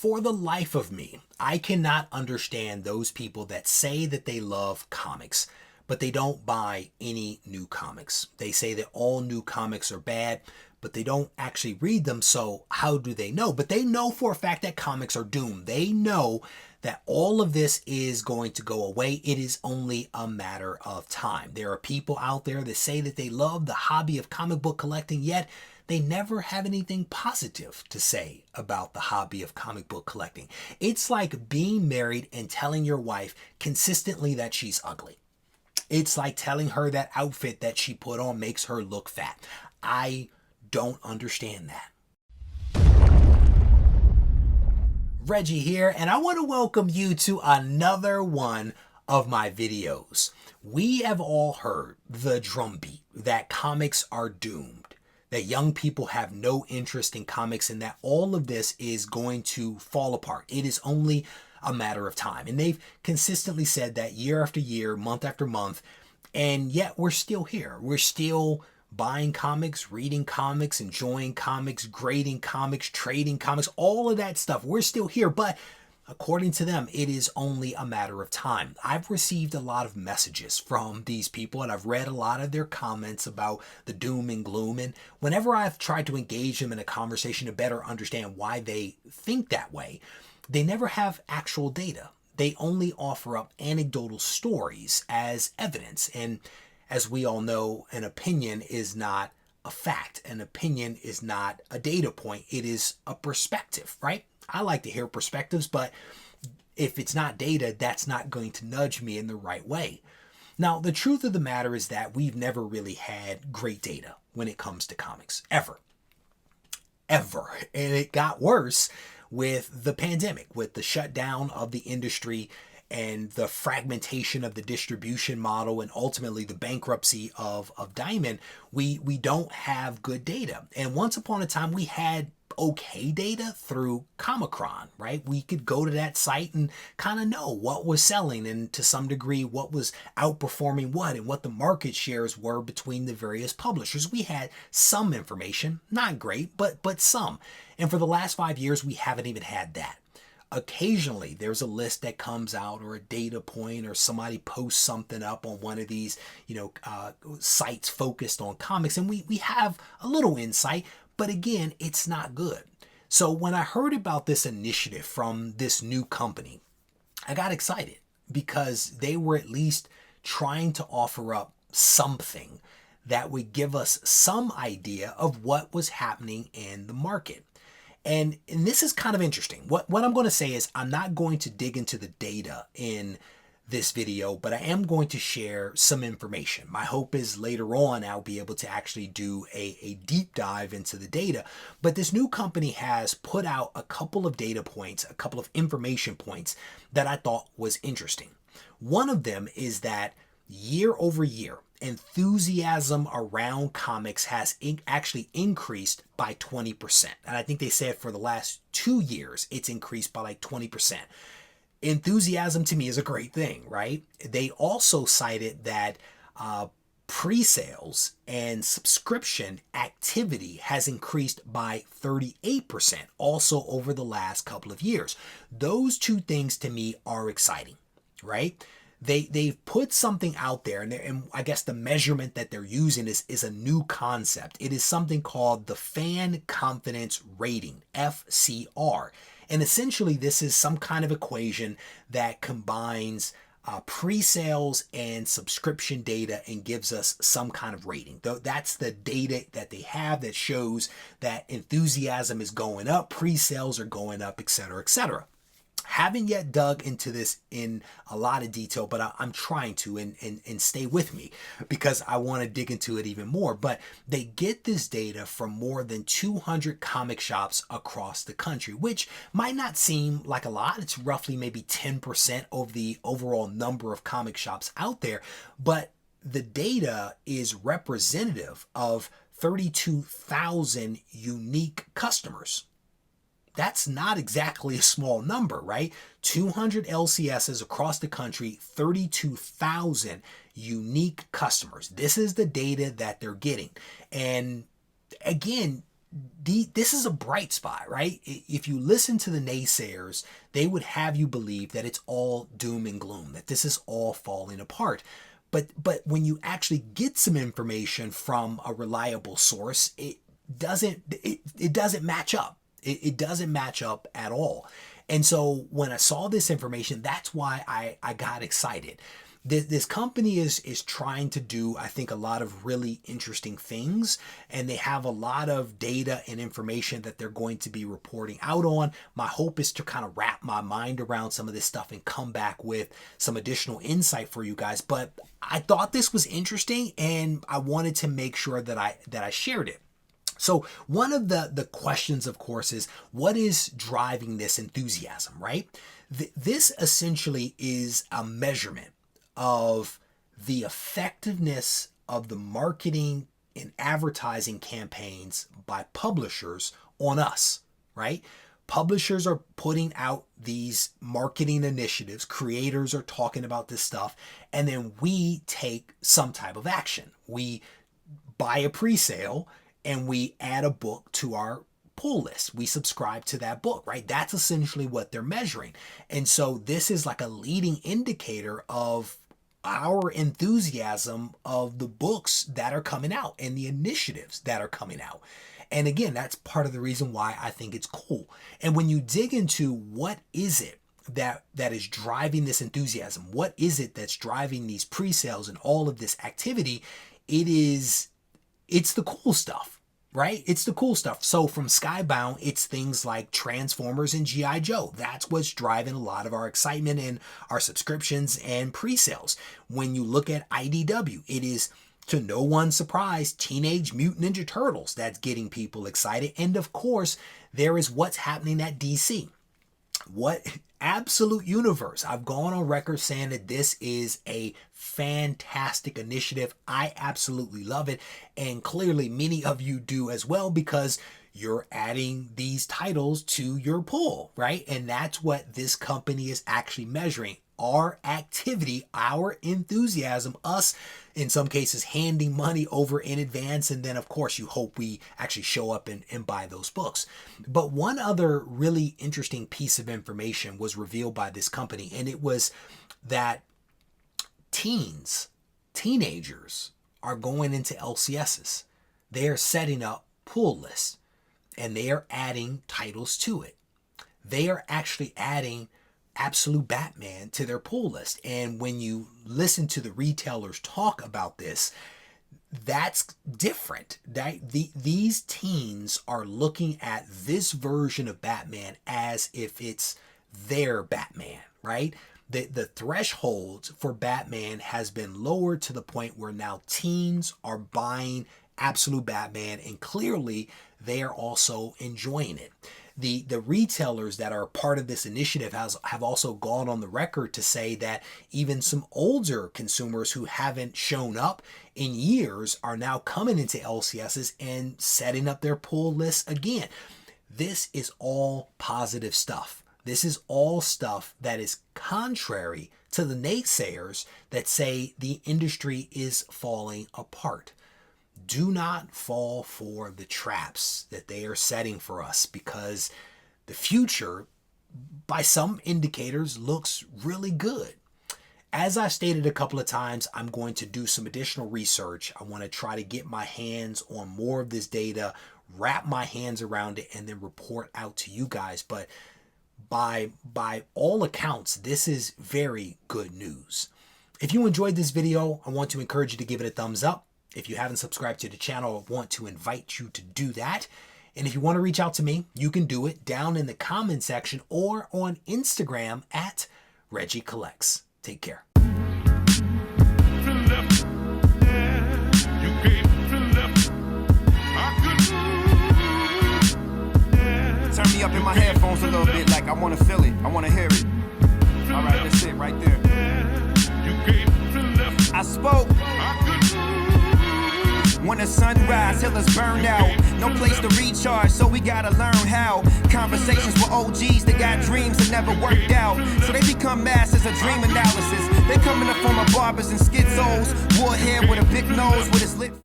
For the life of me, I cannot understand those people that say that they love comics, but they don't buy any new comics. They say that all new comics are bad, but they don't actually read them, so how do they know? But they know for a fact that comics are doomed. They know that all of this is going to go away. It is only a matter of time. There are people out there that say that they love the hobby of comic book collecting, yet they never have anything positive to say about the hobby of comic book collecting. It's like being married and telling your wife consistently that she's ugly. It's like telling her that outfit that she put on makes her look fat. I don't understand that. Reggie here, and I want to welcome you to another one of my videos. We have all heard the drumbeat that comics are doomed, that young people have no interest in comics, and that all of this is going to fall apart. It is only a matter of time. And they've consistently said that year after year, month after month, and yet we're still here. We're still buying comics, reading comics, enjoying comics, grading comics, trading comics, all of that stuff. We're still here, but according to them, it is only a matter of time. I've received a lot of messages from these people, and I've read a lot of their comments about the doom and gloom. And whenever I've tried to engage them in a conversation to better understand why they think that way, they never have actual data. They only offer up anecdotal stories as evidence. And as we all know, an opinion is not a fact. An opinion is not a data point. It is a perspective, right? I like to hear perspectives, but if it's not data, that's not going to nudge me in the right way. Now, the truth of the matter is that we've never really had great data when it comes to comics, ever. Ever. And it got worse with the pandemic, with the shutdown of the industry and the fragmentation of the distribution model, and ultimately the bankruptcy of Diamond. We don't have good data. And once upon a time, we had okay data through Comicron, right? We could go to that site and kind of know what was selling, and to some degree what was outperforming what, and what the market shares were between the various publishers. We had some information, not great, but some. And for the last 5 years, we haven't even had that. Occasionally there's a list that comes out, or a data point, or somebody posts something up on one of these sites focused on comics, and we have a little insight, but again, it's not good. So when I heard about this initiative from this new company, I got excited because they were at least trying to offer up something that would give us some idea of what was happening in the market. And this is kind of interesting. What I'm going to say is I'm not going to dig into the data in this video, but I am going to share some information. My hope is later on I'll be able to actually do a deep dive into the data. But this new company has put out a couple of data points, a couple of information points that I thought was interesting. One of them is that year over year, enthusiasm around comics has actually increased by 20%. And I think they said for the last 2 years, it's increased by like 20%. Enthusiasm to me is a great thing, right? They also cited that pre-sales and subscription activity has increased by 38% also over the last couple of years. Those two things to me are exciting, right? They've put something out there, and I guess the measurement that they're using is a new concept. It is something called the Fan Confidence Rating, FCR. And essentially, this is some kind of equation that combines pre-sales and subscription data and gives us some kind of rating. That's the data that they have that shows that enthusiasm is going up, pre-sales are going up, etc., etc. Haven't yet dug into this in a lot of detail, but I'm trying to, and stay with me because I want to dig into it even more. But they get this data from more than 200 comic shops across the country, which might not seem like a lot. It's roughly maybe 10% of the overall number of comic shops out there. But the data is representative of 32,000 unique customers. That's not exactly a small number, right? 200 LCSs across the country, 32,000 unique customers. This is the data that they're getting. And again, this is a bright spot, right? If you listen to the naysayers, they would have you believe that it's all doom and gloom, that this is all falling apart. But when you actually get some information from a reliable source, it doesn't match up. It doesn't match up at all. And so when I saw this information, that's why I got excited. This company is trying to do, I think, a lot of really interesting things, and they have a lot of data and information that they're going to be reporting out on. My hope is to kind of wrap my mind around some of this stuff and come back with some additional insight for you guys. But I thought this was interesting, and I wanted to make sure that I shared it. So one of the questions, of course, is what is driving this enthusiasm, right? This essentially is a measurement of the effectiveness of the marketing and advertising campaigns by publishers on us, right? Publishers are putting out these marketing initiatives, creators are talking about this stuff, and then we take some type of action. We buy a pre-sale and we add a book to our pull list. We subscribe to that book, right? That's essentially what they're measuring. And so this is like a leading indicator of our enthusiasm of the books that are coming out and the initiatives that are coming out. And again, that's part of the reason why I think it's cool. And when you dig into what is it that is driving this enthusiasm, what is it that's driving these pre-sales and all of this activity, it's the cool stuff. Right? It's the cool stuff. So from Skybound, it's things like Transformers and G.I. Joe. That's what's driving a lot of our excitement and our subscriptions and pre-sales. When you look at IDW, it is, to no one's surprise, Teenage Mutant Ninja Turtles that's getting people excited. And of course, there is what's happening at DC. What Absolute Universe. I've gone on record saying that this is a fantastic initiative. I absolutely love it. And clearly many of you do as well, because you're adding these titles to your pull, right? And that's what this company is actually measuring. Our activity, our enthusiasm, us in some cases handing money over in advance, and then of course you hope we actually show up and buy those books. But one other really interesting piece of information was revealed by this company, and it was that teenagers are going into LCSs. They are setting up pull lists and they are adding titles to it. They are actually adding Absolute Batman to their pull list. And when you listen to the retailers talk about this, that's different. These teens are looking at this version of Batman as if it's their Batman, right? The thresholds for Batman has been lowered to the point where now teens are buying Absolute Batman, and clearly they are also enjoying it. The retailers that are part of this initiative have also gone on the record to say that even some older consumers who haven't shown up in years are now coming into LCSs and setting up their pull lists again. This is all positive stuff. This is all stuff that is contrary to the naysayers that say the industry is falling apart. Do not fall for the traps that they are setting for us, because the future, by some indicators, looks really good. As I stated a couple of times, I'm going to do some additional research. I want to try to get my hands on more of this data, wrap my hands around it, and then report out to you guys. But by all accounts, this is very good news. If you enjoyed this video, I want to encourage you to give it a thumbs up. If you haven't subscribed to the channel, I want to invite you to do that. And if you want to reach out to me, you can do it down in the comment section or on Instagram at Regie Collects. Take care. Turn me up in my headphones a little bit, like I want to feel it, I want to hear it. All right, that's it right there. I spoke. When the sun rise, till it's burned out. No place to recharge, so we gotta learn how. Conversations with OGs that got dreams that never worked out, so they become masters of dream analysis. They come in the form of barbers and schizos. Warhead with a big nose with his lip.